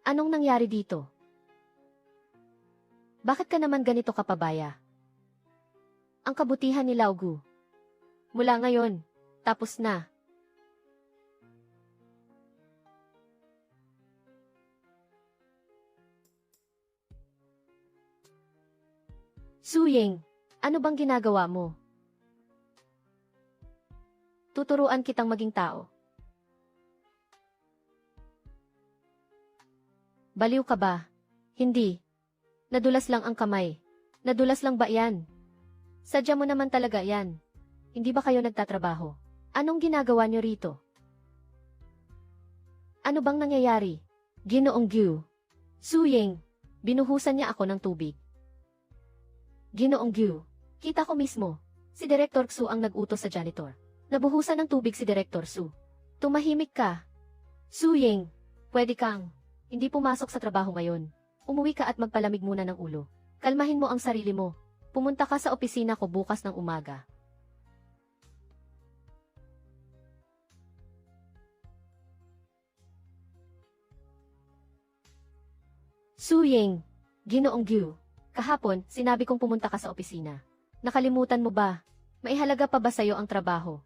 Anong nangyari dito? Bakit ka naman ganito kapabaya? Ang kabutihan ni Laugu. Mula ngayon, tapos na. Suying, ano bang ginagawa mo? Tuturuan kitang maging tao. Baliw ka ba? Hindi. Nadulas lang ang kamay. Nadulas lang ba yan? Sadya mo naman talaga yan. Hindi ba kayo nagtatrabaho? Anong ginagawa niyo rito? Ano bang nangyayari? Ginoong Gyu. Suying, binuhusan niya ako ng tubig. Ginoong Gyu, kita ko mismo. Si Director Xu ang nag-utos sa janitor. Nabuhusan ng tubig si Director Xu. Tumahimik ka. Suying, pwede kang hindi pumasok sa trabaho ngayon. Umuwi ka at magpalamig muna ng ulo. Kalmahin mo ang sarili mo. Pumunta ka sa opisina ko bukas ng umaga. Suying, Ginoong Gyu, kahapon sinabi kong pumunta ka sa opisina. Nakalimutan mo ba? Maihalaga pa ba sa'yo ang trabaho?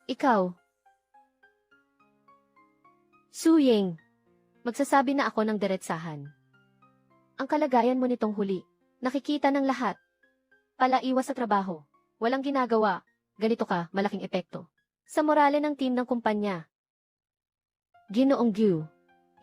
Ikaw. Suying, magsasabi na ako ng diretsahan. Ang kalagayan mo nitong huli, nakikita ng lahat. Palaiwas sa trabaho, walang ginagawa, ganito ka, malaking epekto. Sa morale ng team ng kumpanya. Ginoong Gyu,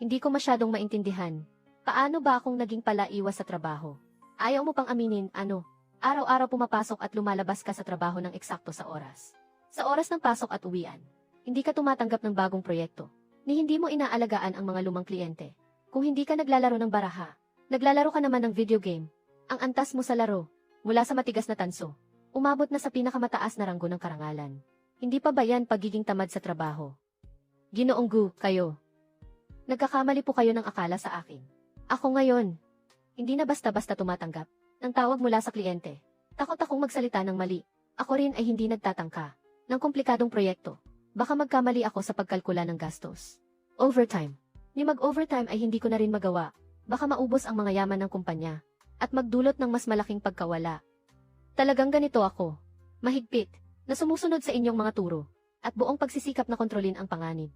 hindi ko masyadong maintindihan. Paano ba akong naging palaiwas sa trabaho? Ayaw mo pang aminin, ano? Araw-araw pumapasok at lumalabas ka sa trabaho ng eksakto sa oras. Sa oras ng pasok at uwian, hindi ka tumatanggap ng bagong proyekto, ni hindi mo inaalagaan ang mga lumang kliyente. Kung hindi ka naglalaro ng baraha, naglalaro ka naman ng video game. Ang antas mo sa laro, mula sa matigas na tanso, umabot na sa pinakamataas na ranggo ng karangalan. Hindi pa ba yan pagiging tamad sa trabaho? Ginoong Gu, kayo. Nagkakamali po kayo ng akala sa akin. Ako ngayon, hindi na basta-basta tumatanggap ng tawag mula sa kliyente. Takot akong magsalita ng mali. Ako rin ay hindi nagtatangka ng komplikadong proyekto. Baka magkamali ako sa pagkalkula ng gastos. Overtime. Ni mag-overtime ay hindi ko na rin magawa. Baka maubos ang mga yaman ng kumpanya at magdulot ng mas malaking pagkawala. Talagang ganito ako. Mahigpit, na sumusunod sa inyong mga turo, at buong pagsisikap na kontrolin ang panganib.